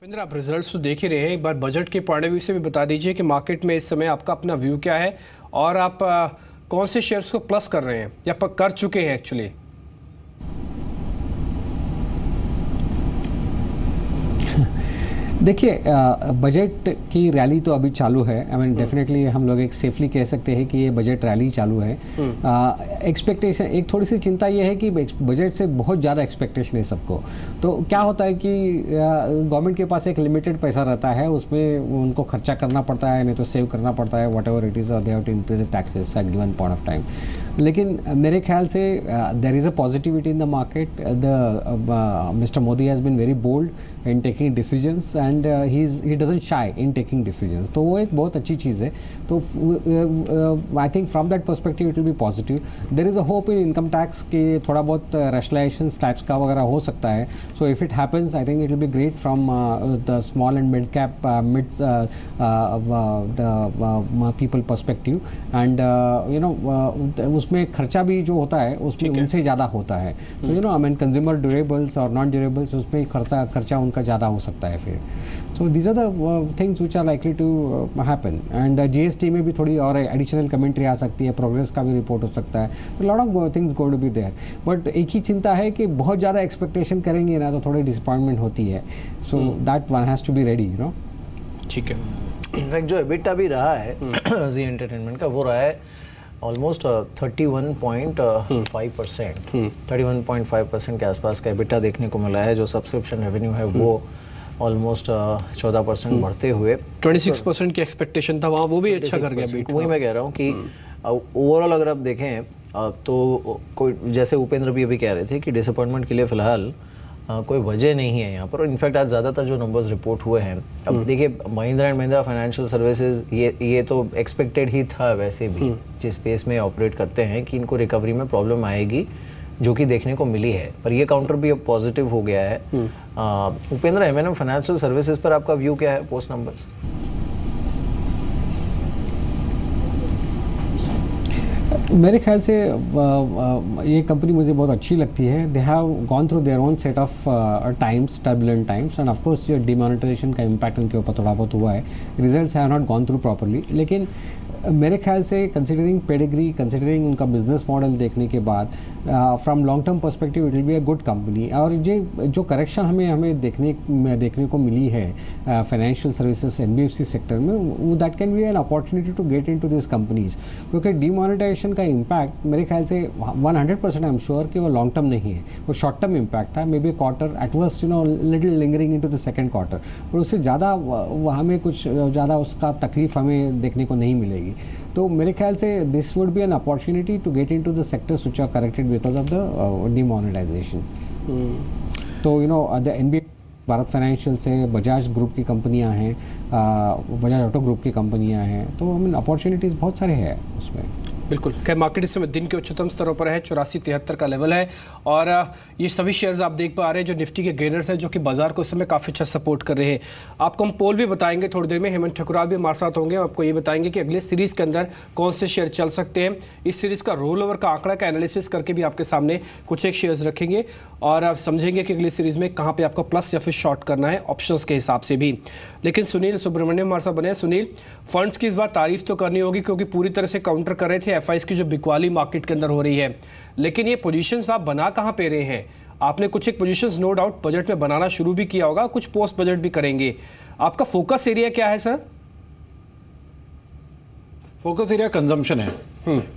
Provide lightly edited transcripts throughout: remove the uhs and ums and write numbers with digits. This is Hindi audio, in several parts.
भूपेंद्र, आप रिजल्ट्स तो देख ही रहे हैं, एक बार बजट के पॉइंट ऑफ व्यू से भी बता दीजिए कि मार्केट में इस समय आपका अपना व्यू क्या है और आप कौन से शेयर्स को प्लस कर रहे हैं या कर चुके हैं एक्चुअली। देखिए, बजट की रैली तो अभी चालू है। आई मीन डेफिनेटली हम लोग एक सेफली कह सकते हैं कि ये बजट रैली चालू है। एक्सपेक्टेशन, एक थोड़ी सी चिंता ये है कि बजट से बहुत ज़्यादा एक्सपेक्टेशन है सबको। तो क्या होता है कि गवर्नमेंट के पास एक लिमिटेड पैसा रहता है, उसमें उनको खर्चा करना पड़ता है, नहीं तो सेव करना पड़ता है, whatever it is, they have to increase taxes at given point of time. लेकिन मेरे ख्याल से there is a positivity in the market. Mister Modi has been very bold in taking decisions and he doesn't shy in taking decisions, तो वो एक बहुत अच्छी चीज़ है। तो I think from that perspective it will be positive. There is a hope in income tax कि थोड़ा बहुत rationalization types का वगैरह हो सकता है। So if it happens, I think it will be great from the small and mid cap the people perspective and उसमें खर्चा भी जो होता है उसमें उनसे ज़्यादा होता है। तो I mean consumer durables और non durables उसमें खर्चा उनका ज़्यादा हो सकता है फिर। So these are the things which are likely to happen. And GST में भी थोड़ी और एडिशनल कमेंट्री आ सकती है, प्रोग्रेस का भी रिपोर्ट हो सकता है, तो lot of things going to be there. But एक ही चिंता है कि बहुत ज़्यादा एक्सपेक्टेशन करेंगे ना तो थोड़ी डिसअपॉइंटमेंट होती है। So that one has to be ready, ठीक है। इनफैक्ट जो एबिटा भी रहा है जी एंटरटेनमेंट का, वो रहा है ऑलमोस्ट 31.5%, 31.5% के आसपास का एबिटा देखने को मिला है। जो सब्सक्रिप्शन रेवेन्यू है वो ऑलमोस्ट 14% बढ़ते हुए 26% की एक्सपेक्टेशन था वहाँ, वो भी अच्छा कर गया बीट। वही मैं कह रहा हूँ कि ओवरऑल अगर आप देखें तो कोई, जैसे उपेंद्र भी अभी कह रहे थे कि डिसअपॉइंटमेंट के लिए फ़िलहाल कोई वजह नहीं है यहाँ पर। इनफैक्ट आज ज़्यादातर जो नंबर्स रिपोर्ट हुए हैं, अब देखिए Mahindra and Mahindra financial services, ये तो एक्सपेक्टेड ही था वैसे भी, जिस स्पेस में ऑपरेट करते हैं कि इनको रिकवरी में प्रॉब्लम आएगी, जो कि देखने को मिली है। पर ये काउंटर भी अब पॉजिटिव हो गया है। उपेंद्र, एम&एम फाइनेंशियल सर्विसेज पर आपका व्यू क्या है पोस्ट नंबर्स? मेरे ख्याल से ये कंपनी मुझे बहुत अच्छी लगती है। They have gone through their own set of times, turbulent times, end of course जो डिमोनेटाइजेशन का इम्पैक्ट उनके ऊपर थोड़ा बहुत हुआ है। Results have not gone through properly, लेकिन मेरे ख्याल से कंसिडरिंग पेडिग्री, कंसिडरिंग उनका बिजनेस मॉडल देखने के बाद from long term perspective it will be a good company. और जो करेक्शन हमें देखने को मिली है फाइनेंशियल सर्विसेज एनबीएफसी सेक्टर में, that can be an opportunity to get into this companies, क्योंकि डिमोनेटाइजेशन का इम्पैक्ट मेरे ख्याल से 100% आई एम श्योर कि वो लॉन्ग टर्म नहीं है, वो शॉर्ट टर्म इम्पैक्ट था। May be quarter eight worst little lingering into the second quarter, और उससे ज़्यादा हमें कुछ ज़्यादा उसका तकलीफ हमें देखने को नहीं मिलेगी। तो मेरे ख्याल से this would be an opportunity to get into the sectors which are corrected because of the demonetisation. तो द एनबीएफसी, भारत फाइनेंशियल से, बजाज ग्रुप की कंपनियां हैं, बजाज ऑटो ग्रुप की कंपनियां हैं, तो आई मीन अपॉर्चुनिटीज़ बहुत सारे हैं उसमें। बिल्कुल। खैर, मार्केट इस समय दिन के उच्चतम स्तरों पर है, 84-73 का लेवल है, और ये सभी शेयर्स आप देख पा रहे हैं जो निफ्टी के गेनर्स हैं, जो कि बाजार को इस समय काफ़ी अच्छा सपोर्ट कर रहे हैं। आपको हम पोल भी बताएंगे थोड़ी देर में, हेमंत ठकुराल भी हमारे साथ होंगे, आपको ये बताएंगे कि अगले सीरीज़ के अंदर कौन से शेयर चल सकते हैं। इस सीरीज़ का रोल ओवर का आंकड़ा का एनालिसिस करके भी आपके सामने कुछ एक शेयर्स रखेंगे और आप समझेंगे कि अगली सीरीज़ में कहाँ पर आपको प्लस या फिर शॉर्ट करना है ऑप्शंस के हिसाब से भी। लेकिन सुनील सुब्रमण्यम हमारे साथ बने हैं। सुनील, फंड्स की इस बार तारीफ तो करनी होगी क्योंकि पूरी तरह से काउंटर कर रहे थे एफआईज की जो बिकवाली मार्केट के अंदर हो रही है, लेकिन ये पोजीशंस आप बना कहां पे रहे हैं? आपने कुछ एक पोजीशंस नो डाउट बजट में बनाना शुरू भी किया होगा, कुछ पोस्ट बजट भी करेंगे। आपका फोकस एरिया क्या है सर? फोकस एरिया कंजम्पशन है,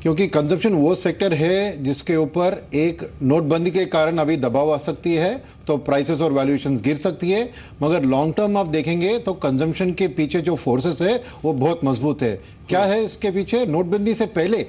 क्योंकि कंजम्पशन वो सेक्टर है जिसके ऊपर एक नोटबंदी के कारण अभी दबाव आ सकती है, तो प्राइसेस और वैल्यूएशंस गिर सकती है। मगर लॉन्ग टर्म आप देखेंगे तो कंजम्पशन के पीछे जो फोर्सेस है वो बहुत मजबूत है। क्या है इसके पीछे? नोटबंदी से पहले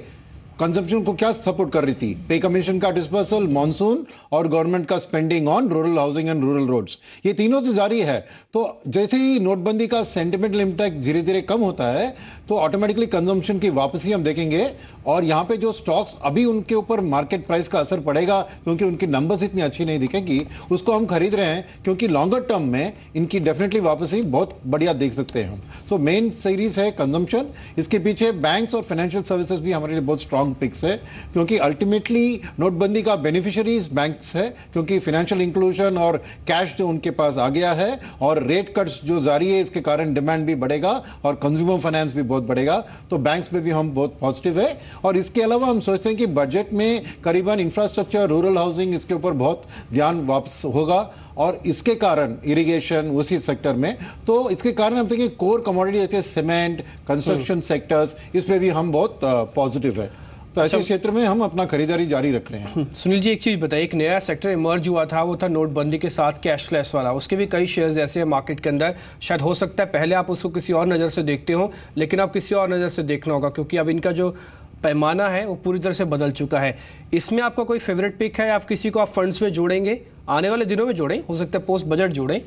कंजम्पशन को क्या सपोर्ट कर रही थी? पे कमीशन का डिस्पर्सल, मॉनसून और गवर्नमेंट का spending on rural housing and rural roads, ये तीनों तो जारी है। तो जैसे ही नोटबंदी का सेंटिमेंटल इम्पैक्ट धीरे धीरे कम होता है तो ऑटोमेटिकली कंजम्पशन की वापसी हम देखेंगे। और यहाँ पे जो स्टॉक्स अभी उनके ऊपर मार्केट प्राइस का असर पड़ेगा क्योंकि उनकी नंबर्स इतनी अच्छी नहीं दिखेगी, उसको हम खरीद रहे हैं क्योंकि लॉन्गर टर्म में इनकी डेफिनेटली वापसी बहुत बढ़िया देख सकते हैं हम। सो मेन सीरीज है कंजम्पशन, इसके पीछे बैंक्स और फाइनेंशियल सर्विसेज भी हमारे लिए बहुत स्ट्रांग स्ट्रांग पिक्स है, क्योंकि अल्टीमेटली नोटबंदी का बेनिफिशियरीज बैंक्स है, क्योंकि फाइनेंशियल इंक्लूजन और कैश जो उनके पास आ गया है और रेट कट्स जो जारी है, इसके कारण डिमांड भी बढ़ेगा और कंज्यूमर फाइनेंस भी बहुत बढ़ेगा। तो बैंक्स पे भी हम बहुत पॉजिटिव है। और इसके अलावा हम सोचते हैं कि बजट में करीबन इंफ्रास्ट्रक्चर, रूरल हाउसिंग, इसके ऊपर बहुत ध्यान वापस होगा और इसके कारण इरिगेशन उसी सेक्टर में, तो इसके कारण हम देखिए कोर कमोडिटी जैसे सीमेंट, कंस्ट्रक्शन सेक्टर्स, इस पे भी हम बहुत पॉजिटिव है। तो ऐसे क्षेत्र में हम अपना खरीदारी जारी रख रहे हैं। सुनील जी, एक चीज़ बताइए, एक नया सेक्टर इमर्ज हुआ था, वो था नोटबंदी के साथ कैशलेस वाला। उसके भी कई शेयर्स ऐसे हैं मार्केट के अंदर, शायद हो सकता है पहले आप उसको किसी और नज़र से देखते हो, लेकिन आप किसी और नज़र से देखना होगा, क्योंकि अब इनका जो पैमाना है वो पूरी तरह से बदल चुका है। इसमें आपका कोई फेवरेट पिक है? आप किसी को आप फंड्स में जोड़ेंगे? आने वाले दिनों में जोड़ें, हो सकता है पोस्ट बजट जोड़ें।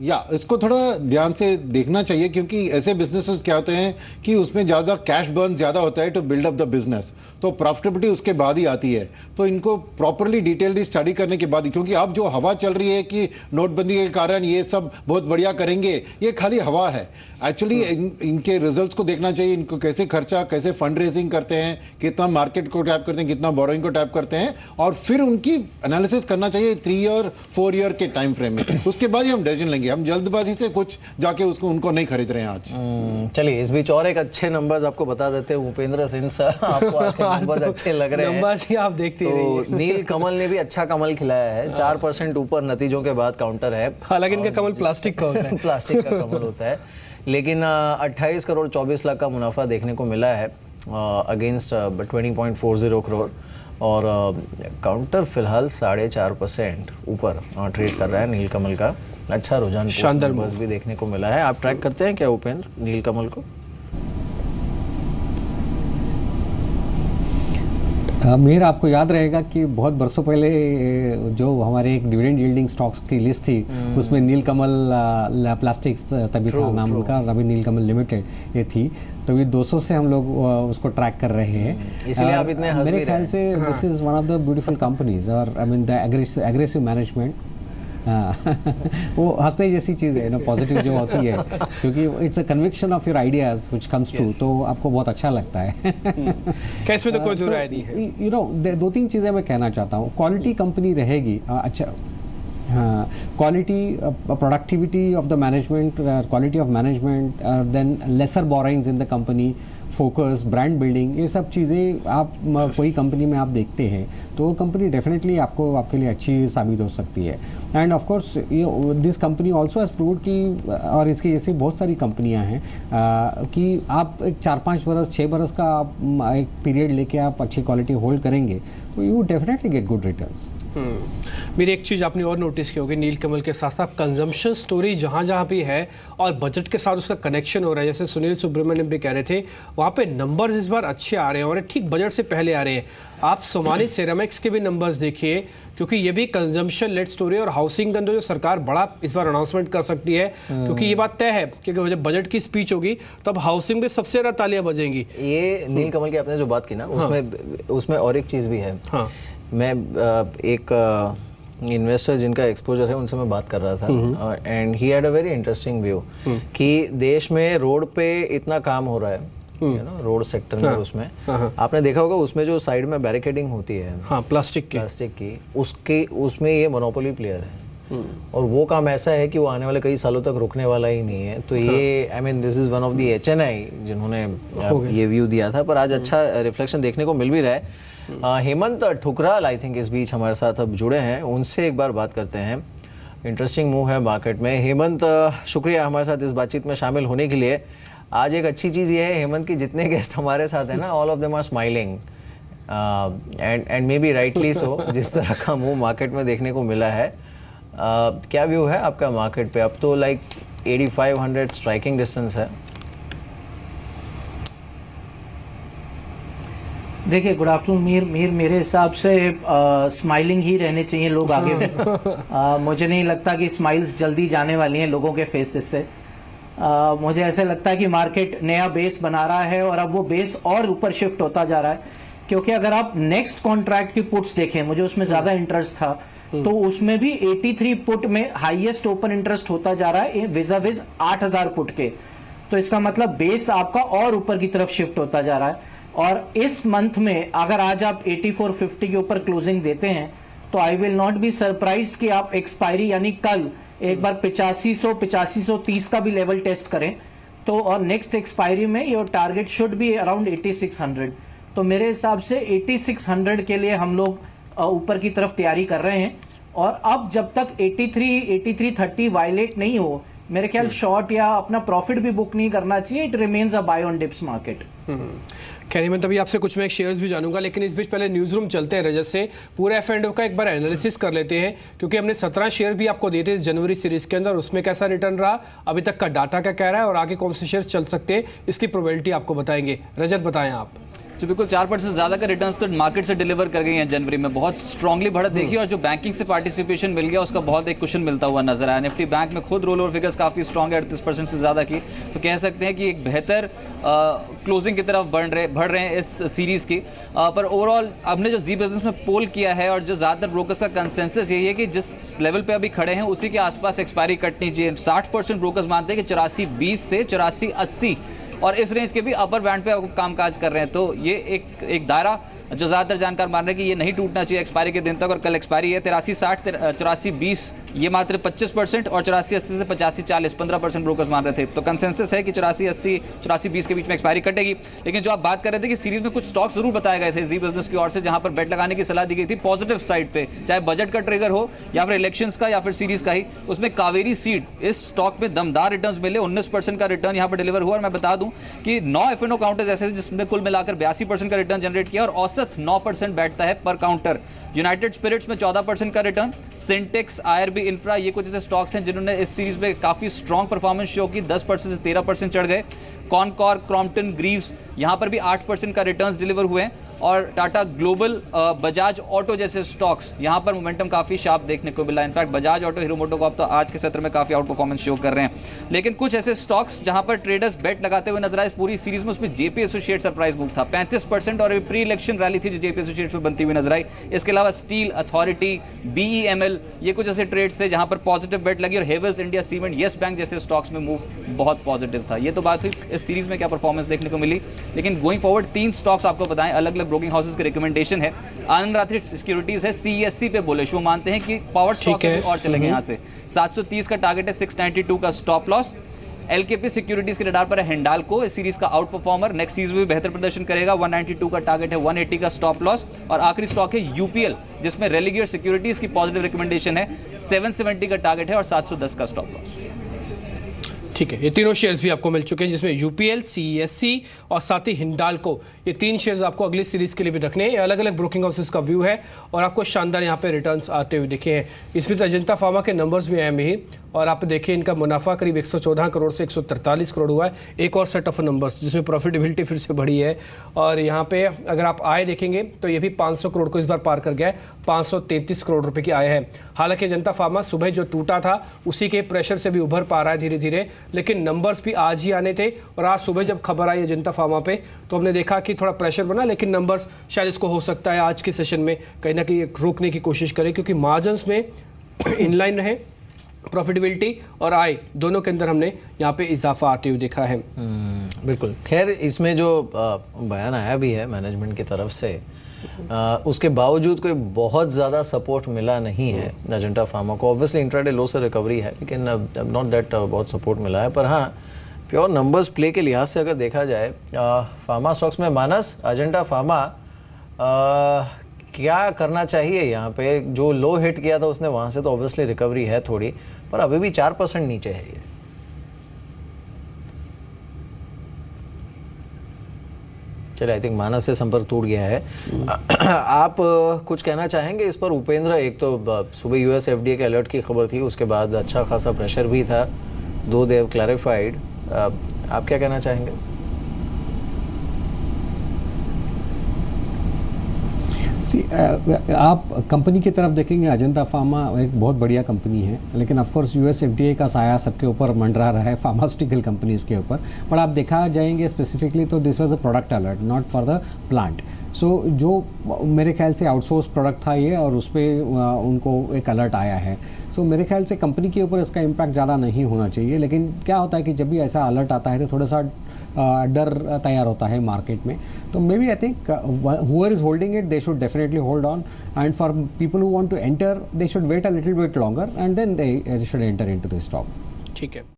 या इसको थोड़ा ध्यान से देखना चाहिए, क्योंकि ऐसे बिजनेसेस क्या होते हैं कि उसमें ज़्यादा कैश बर्न ज़्यादा होता है to build up the business, तो प्रॉफिटेबिलिटी उसके बाद ही आती है। तो इनको प्रॉपरली डिटेल्ड स्टडी करने के बाद ही, क्योंकि अब जो हवा चल रही है कि नोटबंदी के कारण ये सब बहुत बढ़िया करेंगे, ये खाली हवा है। एक्चुअली इनके रिजल्ट्स को देखना चाहिए, इनको कैसे खर्चा, कैसे फंड रेजिंग करते हैं, कितना मार्केट को टैप करते हैं, कितना बोरोइंग को टैप करते हैं, और फिर उनकी एनालिसिस करना चाहिए 3 ईयर 4 ईयर के टाइम फ्रेम में। उसके बाद ही हम डिसीजन लेंगे। हम जल्दबाजी से कुछ जाके उनको नहीं खरीद रहे हैं आज। चलिए, इस बीच और एक अच्छे नंबर्स आपको बता देते हैं। उपेंद्र सिंह सर, आपको आज के नंबर्स अच्छे लग रहे हैं। नंबर्स ही आप देखते तो नील कमल ने भी अच्छा कमल खिलाया है, 4% ऊपर नतीजों के बाद काउंटर है। हालांकि इनका कमल प्लास्टिक का होता है। प्लास्टिक का कमल होता है, लेकिन 28 करोड़ 24 लाख का मुनाफा देखने को मिला है अगेंस्ट 20.40 करोड़, और काउंटर फिलहाल 4.5% ऊपर ट्रेड कर रहा है नील कमल का। अच्छा रुझान, शानदार बस भी देखने को मिला है। आप ट्रैक करते हैं क्या उपेंद्र नील कमल को? मेरा आपको याद रहेगा कि बहुत बरसों पहले जो हमारे एक डिविडेंड यील्डिंग स्टॉक्स की लिस्ट थी, उसमें नीलकमल प्लास्टिक्स तभी था नाम उनका, रवि नीलकमल लिमिटेड ये थी। तो ये 200 से हम लोग उसको ट्रैक कर रहे हैं, इसलिए आप इतने हंस भी रहे हैं। मेरे ख्याल से this is one of the beautiful companies, और I mean the aggressive management. वो हंसने जैसी चीज़ है ना, पॉजिटिव जो होती है, क्योंकि it's a conviction of your ideas which comes true, तो आपको बहुत अच्छा लगता है। कैसे में तो कोई दो राय नहीं है। यू नो, 2-3 चीज़ें मैं कहना चाहता हूँ। क्वालिटी कंपनी रहेगी, अच्छा हाँ, quality, productivity of the management, quality of management, then lesser borrowings in the company, focus, brand building, ये सब चीज़ें आप कोई कंपनी में आप देखते हैं तो वो कंपनी डेफिनेटली आपके लिए अच्छी साबित हो सकती है। End of course this company also has proved कि, और इसकी जैसी बहुत सारी कंपनियां हैं कि आप एक 4-5 बरस 6 बरस का आप एक पीरियड लेके आप अच्छी क्वालिटी होल्ड करेंगे तो you definitely get good returns. मेरी एक चीज़ आपने और नोटिस की होगी, नीलकमल के साथ साथ कंजम्पशन स्टोरी जहाँ जहाँ भी है और बजट के साथ उसका कनेक्शन हो रहा है, जैसे सुनील सुब्रमण्यम भी कह रहे थे, वहाँ पे नंबर्स इस बार अच्छे आ रहे हैं और ठीक बजट से पहले आ रहे हैं। आप सोमानी सेरामिक्स के भी नंबर्स देखिए, क्योंकि ये भी कंजम्पशन लेड स्टोरी, और हाउसिंग का जो सरकार बड़ा इस बार अनाउंसमेंट कर सकती है, क्योंकि ये बात तय है क्योंकि जब बजट की स्पीच होगी तब हाउसिंग में सबसे ज़्यादा तालियां बजेंगी। ये नीलकमल की आपने जो बात की ना, उसमें और एक चीज़ भी है। हाँ, मैं एक इन्वेस्टर जिनका एक्सपोजर है उनसे मैं बात कर रहा था, and he had a very interesting view कि देश में रोड पे इतना काम हो रहा है, रोड सेक्टर में, उसमें आपने देखा होगा उसमें जो साइड में बैरिकेडिंग होती है, हाँ, प्लास्टिक की, उसमें ये मोनोपोली प्लेयर है, और वो काम ऐसा है कि वो आने वाले कई सालों तक रुकने वाला ही नहीं है। तो ये I mean this is one of the HNI जिन्होंने ये व्यू दिया था, पर आज अच्छा रिफ्लेक्शन देखने को मिल भी रहा है। हेमंत ठुकराल आई थिंक इस बीच हमारे साथ अब जुड़े हैं, उनसे एक बार बात करते हैं। इंटरेस्टिंग मूव है मार्केट में। हेमंत, शुक्रिया हमारे साथ इस बातचीत में शामिल होने के लिए। आज एक अच्छी चीज़ ये है हेमंत की जितने गेस्ट हमारे साथ हैं ना, all of them are smiling, and maybe rightly so, जिस तरह का मूव मार्केट में देखने को मिला है। क्या व्यू है आपका मार्केट पे? अब तो लाइक 8500 स्ट्राइकिंग डिस्टेंस है। देखिए, गुड आफ्टरनून। मीर मेरे हिसाब से स्माइलिंग ही रहने चाहिए लोग आगे में। मुझे नहीं लगता कि स्माइल्स जल्दी जाने वाली हैं लोगों के फेसेस से। मुझे ऐसे लगता है कि मार्केट नया बेस बना रहा है और अब वो बेस और ऊपर शिफ्ट होता जा रहा है, क्योंकि अगर आप नेक्स्ट कॉन्ट्रैक्ट की पुट्स देखें, मुझे उसमें ज़्यादा इंटरेस्ट था, तो उसमें भी 83 पुट में हाईएस्ट ओपन इंटरेस्ट होता जा रहा है विज़ा-विज़ 8000 पुट के। तो इसका मतलब बेस आपका और ऊपर की तरफ शिफ्ट होता जा रहा है। और इस मंथ में अगर आज आप 8450 के ऊपर क्लोजिंग देते हैं तो I will not be surprised कि आप एक्सपायरी यानी कल एक बार 8530 का भी लेवल टेस्ट करें तो, और नेक्स्ट एक्सपायरी में your target should be around 8600। तो मेरे हिसाब से 8600 के लिए हम लोग ऊपर की तरफ तैयारी कर रहे हैं। और अब जब तक 8330 वायलेट नहीं हो, मेरे ख्याल शॉर्ट या अपना प्रॉफिट भी बुक नहीं करना चाहिए। It remains a buy on dips market. खैर मैं तभी आपसे कुछ मैं शेयर्स भी जानूंगा, लेकिन इस बीच पहले न्यूज़ रूम चलते हैं रजत से, पूरा F&O का एक बार एनालिसिस कर लेते हैं, क्योंकि हमने 17 शेयर भी आपको दिए थे इस जनवरी सीरीज के अंदर, उसमें कैसा रिटर्न रहा, अभी तक का डाटा क्या कह रहा है और आगे कौन से शेयर्स चल सकते हैं, इसकी प्रोबेबिलिटी आपको बताएंगे। रजत बताएं आप। जी बिल्कुल, 4% से ज़्यादा का रिटर्न्स तो मार्केट से डिलीवर कर गई हैं जनवरी में, बहुत स्ट्रांगली बढ़त देखी, और जो बैंकिंग से पार्टिसिपेशन मिल गया उसका बहुत एक कुशन मिलता हुआ नजर आया। निफ्टी बैंक में खुद रोल ओवर फिगर्स काफ़ी स्ट्रांग है, 38% से ज़्यादा की, तो कह सकते हैं कि एक बेहतर क्लोजिंग की तरफ बढ़ रहे हैं इस सीरीज़ की। पर ओवरऑल हमने जो जी बिजनेस में पोल किया है और जो ज़्यादातर ब्रोकर्स का कंसेंसस यही है कि जिस लेवल पे अभी खड़े हैं उसी के आसपास एक्सपायरी कटनी चाहिए। 60% ब्रोकर्स मानते हैं कि 8420 से 8480 और इस रेंज के भी अपर बैंड पे कामकाज कर रहे हैं। तो ये एक दायरा जो ज़्यादातर जानकार मान रहे हैं कि ये नहीं टूटना चाहिए एक्सपायरी के दिन तक, और कल एक्सपायरी है 8360 8420, ये मात्र 25%, और 8480 से 8540 15% ब्रोकर्स मान रहे थे। तो कंसेंसस है कि 8480 8420 के बीच में एक्सपायरी कटेगी। लेकिन जो आप बात कर रहे थे कि सीरीज में कुछ स्टॉक्स जरूर बताए गए थे जी बिजनेस की ओर से, जहां पर बेट लगाने की सलाह दी गई थी पॉजिटिव साइड पे, चाहे बजट का ट्रिगर हो या फिर इलेक्शंस का या फिर सीरीज का ही। उसमें कावेरी सीड इस स्टॉक में दमदार रिटर्न मिले, 19% का रिटर्न यहाँ पर डिलीवर हुआ। और मैं बता दूं कि 9 F&O काउंटर्स ऐसे थे जिसमें कुल मिलाकर 82% का रिटर्न जनरेट किया, और औसत 9% बैठता है पर काउंटर। यूनाइटेड स्पिरिट्स में 14% का रिटर्न, सिंटेक्स, IRB इंफ्रा, ये कुछ ऐसे स्टॉक्स हैं जिन्होंने इस सीरीज में काफी स्ट्रॉन्ग परफॉर्मेंस शो की, 10% से 13% चढ़ गए। कॉनकॉर, क्रॉम्पटन, ग्रीव्स, यहां पर भी 8% का रिटर्न्स डिलीवर हुए हैं। और टाटा ग्लोबल, बजाज ऑटो जैसे स्टॉक्स, यहां पर मोमेंटम काफी शार्प देखने को मिला। इनफैक्ट बजाज ऑटो, हीरो मोटो को अब तो आज के सत्र में काफी आउट परफॉर्मेंस शो कर रहे हैं। लेकिन कुछ ऐसे स्टॉक्स जहां पर ट्रेडर्स बेट लगाते हुए नजर आए इस पूरी सीरीज में, उसमें जेपी एसोसिएट सरप्राइज मूव था 35%, और प्री इलेक्शन रैली थी जो जेपी एसोसिएट में बनती हुई नजर आई। इसके अलावा स्टील अथॉरिटी, BEML, ये कुछ ऐसे ट्रेड्स थे जहां पर पॉजिटिव बेट लगी, और Havells India cement, yes bank जैसे स्टॉक्स में मूव बहुत पॉजिटिव था। ये तो बात हुई इस सीरीज में क्या परफॉर्मेंस देखने को मिली। लेकिन गोइंग फॉरवर्ड 3 स्टॉक्स आपको बताएं, अलग अलग ब्रोकिंग हाउसेस के रिकमेंडेशन है। आनंद रात्रि सिक्योरिटीज है, CESC पे बुलिश, वो मानते हैं कि पावर स्टॉक्स और चलेंगे यहाँ से। 730 का टारगेट है, 692 का स्टॉप लॉस। LKP सिक्योरिटीज के रडार पर है हिंडाल्को, इस सीरीज का आउट परफॉर्मर, नेक्स्ट सीरीज में भी बेहतर प्रदर्शन करेगा, 192 का टारगेट है, 180 का स्टॉप लॉस। और आखिरी स्टॉक है UPL, जिसमें रेलिगेयर सिक्योरिटीज की पॉजिटिव रिकमेंडेशन है, 770 का टारगेट है और 710 का स्टॉप लॉस। ठीक है, ये तीनों शेयर्स भी आपको मिल चुके हैं, जिसमें UPL, CESC और साथ ही हिंडाल्को, ये 3 शेयर्स आपको अगली सीरीज के लिए भी रखने हैं। ये अलग अलग ब्रोकिंग हाउसेस का व्यू है और आपको शानदार यहाँ पे रिटर्न्स आते हुए दिखे हैं। इसमें तो अजंता फार्मा के नंबर्स भी आए ही, और आप देखिए इनका मुनाफा करीब 114 करोड़ से 143 करोड़ हुआ है। एक और सेट ऑफ नंबर्स जिसमें प्रॉफिटेबिलिटी फिर से बढ़ी है। और यहाँ पे अगर आप आय देखेंगे तो ये भी 500 करोड़ को इस बार पार कर गया है, 533 करोड़ रुपए की आय है। हालांकि अजंता फार्मा सुबह जो टूटा था उसी के प्रेशर से भी उभर पा रहा है धीरे धीरे, लेकिन नंबर्स भी आज ही आने थे। और आज सुबह जब खबर आई अजंता फार्मा पे तो हमने देखा कि थोड़ा प्रेशर बना, लेकिन नंबर्स शायद इसको हो सकता है आज के सेशन में कहीं ना कहीं रोकने की कोशिश करें, क्योंकि मार्जिन्स में इनलाइन रहे, प्रॉफिटेबिलिटी और आय दोनों के अंदर हमने यहाँ पे इजाफा आते हुए देखा है। बिल्कुल। खैर इसमें जो बयान आया भी है मैनेजमेंट की तरफ से, उसके बावजूद कोई बहुत ज़्यादा सपोर्ट मिला नहीं है अजंता फार्मा को। ऑब्वियसली इंट्राडे लो से रिकवरी है, लेकिन नॉट दैट बहुत सपोर्ट मिला है। पर हाँ, प्योर नंबर्स प्ले के लिहाज से अगर देखा जाए फार्मा स्टॉक्स में, मानस, अजंता फार्मा क्या करना चाहिए यहाँ पे? जो लो हिट किया था उसने, वहाँ से तो ऑब्वियसली रिकवरी है थोड़ी, पर अभी भी 4% नीचे है ये। चलिए, आई थिंक मानस से संपर्क टूट गया है। आप कुछ कहना चाहेंगे इस पर? उपेंद्र, एक तो सुबह US FDA के अलर्ट की खबर थी, उसके बाद अच्छा खासा प्रेशर भी था, दो दे हैव क्लैरिफाइड। आप क्या कहना चाहेंगे? सी आप कंपनी की तरफ देखेंगे, अजंता फार्मा एक बहुत बढ़िया कंपनी है, लेकिन ऑफ कोर्स यूएस एफडीए का साया सबके ऊपर मंडरा रहा है फार्मास्यूटिकल कंपनीज के ऊपर। पर आप देखा जाएंगे स्पेसिफिकली तो this was a product alert, not for the plant. So जो मेरे ख्याल से आउटसोर्स प्रोडक्ट था ये, और उस पर उनको एक अलर्ट आया है। सो मेरे ख्याल से कंपनी के ऊपर इसका इम्पैक्ट ज़्यादा नहीं होना चाहिए, लेकिन क्या होता है कि जब भी ऐसा अलर्ट आता है तो थोड़ा सा डर तैयार होता है मार्केट में। तो maybe I think whoever is holding it, they should definitely hold on, and for people who want to enter they should wait a little bit longer and then they should enter into the stock. ठीक है।